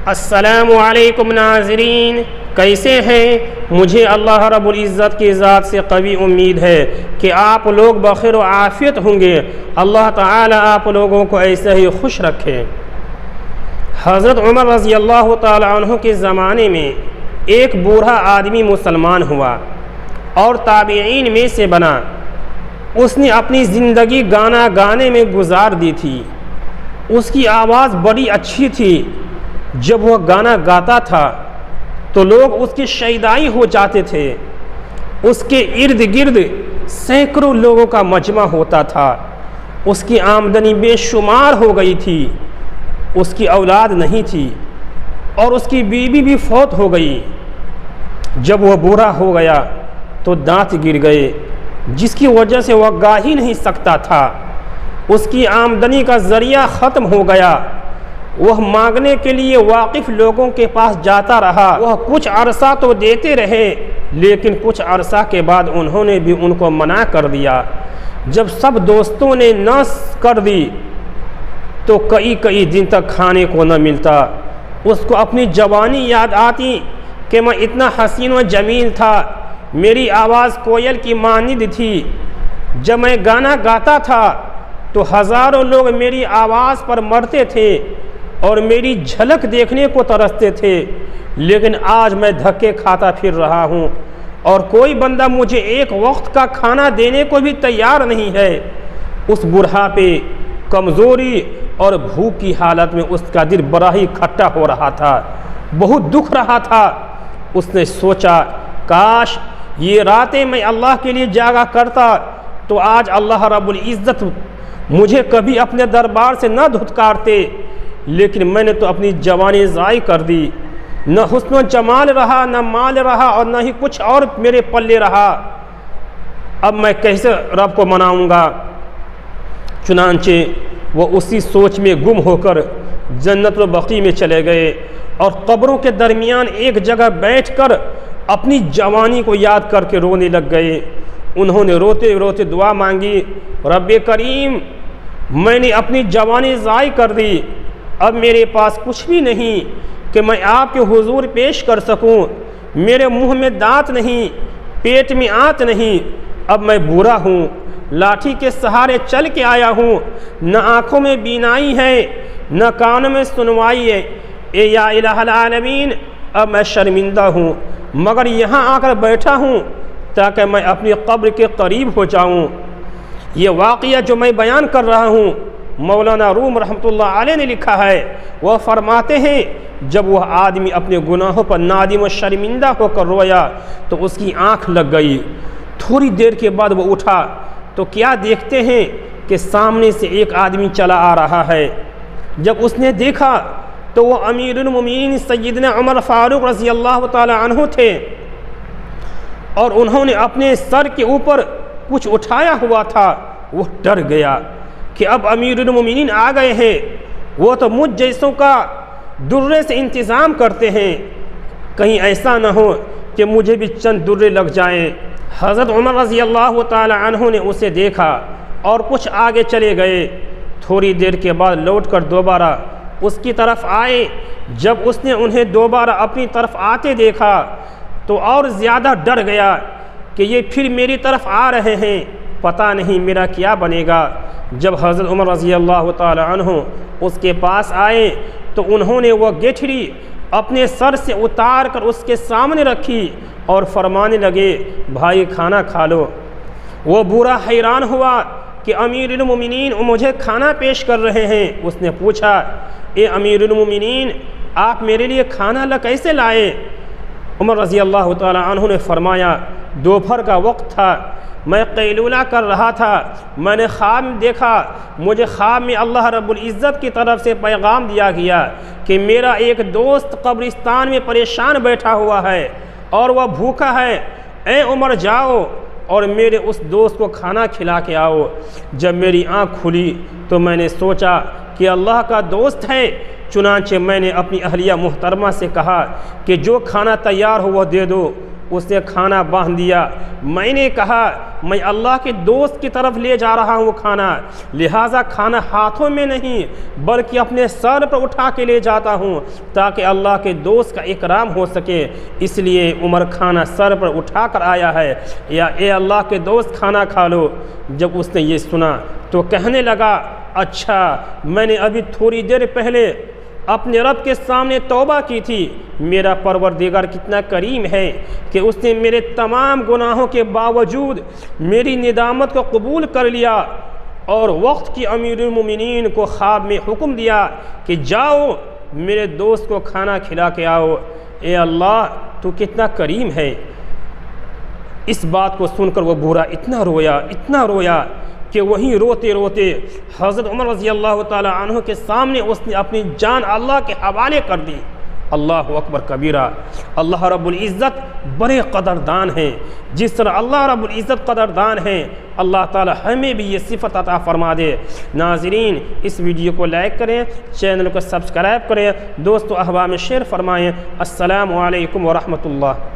السلام علیکم ناظرین، کیسے ہیں؟ مجھے اللہ رب العزت کی ذات سے قوی امید ہے کہ آپ لوگ بخیر و عافیت ہوں گے۔ اللہ تعالی آپ لوگوں کو ایسے ہی خوش رکھے۔ حضرت عمر رضی اللہ تعالی عنہ کے زمانے میں ایک بوڑھا آدمی مسلمان ہوا اور تابعین میں سے بنا۔ اس نے اپنی زندگی گانا گانے میں گزار دی تھی۔ اس کی آواز بڑی اچھی تھی۔ جب وہ گانا گاتا تھا تو لوگ اس کی شیدائی ہو جاتے تھے۔ اس کے ارد گرد سینکڑوں لوگوں کا مجمع ہوتا تھا۔ اس کی آمدنی بے شمار ہو گئی تھی۔ اس کی اولاد نہیں تھی اور اس کی بیوی بھی فوت ہو گئی۔ جب وہ بوڑھا ہو گیا تو دانت گر گئے، جس کی وجہ سے وہ گا ہی نہیں سکتا تھا۔ اس کی آمدنی کا ذریعہ ختم ہو گیا۔ وہ مانگنے کے لیے واقف لوگوں کے پاس جاتا رہا۔ وہ کچھ عرصہ تو دیتے رہے، لیکن کچھ عرصہ کے بعد انہوں نے بھی ان کو منع کر دیا۔ جب سب دوستوں نے نہ کر دی تو کئی دن تک کھانے کو نہ ملتا۔ اس کو اپنی جوانی یاد آتی کہ میں اتنا حسین و جمیل تھا، میری آواز کوئل کی مانند تھی۔ جب میں گانا گاتا تھا تو ہزاروں لوگ میری آواز پر مرتے تھے اور میری جھلک دیکھنے کو ترستے تھے، لیکن آج میں دھکے کھاتا پھر رہا ہوں اور کوئی بندہ مجھے ایک وقت کا کھانا دینے کو بھی تیار نہیں ہے۔ اس بڑھاپے، کمزوری اور بھوک کی حالت میں اس کا دل بڑا ہی کھٹا ہو رہا تھا، بہت دکھ رہا تھا۔ اس نے سوچا کاش یہ راتیں میں اللہ کے لیے جاگا کرتا تو آج اللہ رب العزت مجھے کبھی اپنے دربار سے نہ دھتکارتے، لیکن میں نے تو اپنی جوانی ضائع کر دی۔ نہ حسن و جمال رہا، نہ مال رہا اور نہ ہی کچھ اور میرے پلے رہا۔ اب میں کیسے رب کو مناؤں گا؟ چنانچہ وہ اسی سوچ میں گم ہو کر جنت البقیع میں چلے گئے اور قبروں کے درمیان ایک جگہ بیٹھ کر اپنی جوانی کو یاد کر کے رونے لگ گئے۔ انہوں نے روتے روتے دعا مانگی، رب کریم، میں نے اپنی جوانی ضائع کر دی، اب میرے پاس کچھ بھی نہیں کہ میں آپ کے حضور پیش کر سکوں۔ میرے منہ میں دانت نہیں، پیٹ میں آنت نہیں، اب میں بوڑھا ہوں، لاٹھی کے سہارے چل کے آیا ہوں، نہ آنکھوں میں بینائی ہے نہ کانوں میں سنوائی ہے۔ اے یا الہ العالمین، اب میں شرمندہ ہوں، مگر یہاں آ کر بیٹھا ہوں تاکہ میں اپنی قبر کے قریب ہو جاؤں۔ یہ واقعہ جو میں بیان کر رہا ہوں مولانا روم رحمۃ اللہ علیہ نے لکھا ہے۔ وہ فرماتے ہیں جب وہ آدمی اپنے گناہوں پر نادم و شرمندہ ہو کر رویا تو اس کی آنکھ لگ گئی۔ تھوڑی دیر کے بعد وہ اٹھا تو کیا دیکھتے ہیں کہ سامنے سے ایک آدمی چلا آ رہا ہے۔ جب اس نے دیکھا تو وہ امیر المومنین سیدنا عمر فاروق رضی اللہ تعالی عنہ تھے اور انہوں نے اپنے سر کے اوپر کچھ اٹھایا ہوا تھا۔ وہ ڈر گیا کہ اب امیر المومنین آ گئے ہیں، وہ تو مجھ جیسوں کا درے سے انتظام کرتے ہیں، کہیں ایسا نہ ہو کہ مجھے بھی چند درے لگ جائیں۔ حضرت عمر رضی اللہ تعالی عنہ نے اسے دیکھا اور کچھ آگے چلے گئے۔ تھوڑی دیر کے بعد لوٹ کر دوبارہ اس کی طرف آئے۔ جب اس نے انہیں دوبارہ اپنی طرف آتے دیکھا تو اور زیادہ ڈر گیا کہ یہ پھر میری طرف آ رہے ہیں، پتہ نہیں میرا کیا بنے گا۔ جب حضرت عمر رضی اللہ تعالی عنہ اس کے پاس آئے تو انہوں نے وہ گٹھڑی اپنے سر سے اتار کر اس کے سامنے رکھی اور فرمانے لگے، بھائی کھانا کھا لو۔ وہ بوڑھا حیران ہوا کہ امیر المومنین مجھے کھانا پیش کر رہے ہیں۔ اس نے پوچھا، اے امیر المومنین، آپ میرے لیے کھانا کیسے لائے؟ عمر رضی اللہ تعالی عنہ نے فرمایا، دوپہر کا وقت تھا، میں قیلولہ کر رہا تھا، میں نے خواب دیکھا، مجھے خواب میں اللہ رب العزت کی طرف سے پیغام دیا گیا کہ میرا ایک دوست قبرستان میں پریشان بیٹھا ہوا ہے اور وہ بھوکا ہے، اے عمر جاؤ اور میرے اس دوست کو کھانا کھلا کے آؤ۔ جب میری آنکھ کھلی تو میں نے سوچا کہ اللہ کا دوست ہے، چنانچہ میں نے اپنی اہلیہ محترمہ سے کہا کہ جو کھانا تیار ہو وہ دے دو۔ اس نے کھانا باندھ دیا۔ میں نے کہا میں اللہ کے دوست کی طرف لے جا رہا ہوں کھانا، لہٰذا کھانا ہاتھوں میں نہیں بلکہ اپنے سر پر اٹھا کے لے جاتا ہوں تاکہ اللہ کے دوست کا اکرام ہو سکے، اس لیے عمر کھانا سر پر اٹھا کر آیا ہے، یا اے اللہ کے دوست کھانا کھا لو۔ جب اس نے یہ سنا تو کہنے لگا اچھا میں نے ابھی تھوڑی دیر پہلے اپنے رب کے سامنے توبہ کی تھی، میرا پروردگار کتنا کریم ہے کہ اس نے میرے تمام گناہوں کے باوجود میری ندامت کو قبول کر لیا، اور وقت کی امیر المومنین کو خواب میں حکم دیا کہ جاؤ میرے دوست کو کھانا کھلا کے آؤ۔ اے اللہ تو کتنا کریم ہے۔ اس بات کو سن کر وہ بوڑھا اتنا رویا کہ وہیں روتے روتے حضرت عمر رضی اللہ تعالی عنہ کے سامنے اس نے اپنی جان اللہ کے حوالے کر دی۔ اللہ اکبر کبیرہ۔ اللہ رب العزت بڑے قدردان ہیں، جس طرح اللہ رب العزت قدردان ہیں اللہ تعالی ہمیں بھی یہ صفت عطا فرما دے۔ ناظرین اس ویڈیو کو لائک کریں، چینل کو سبسکرائب کریں، دوستو احباب میں شیئر فرمائیں۔ السلام علیکم ورحمۃ اللہ۔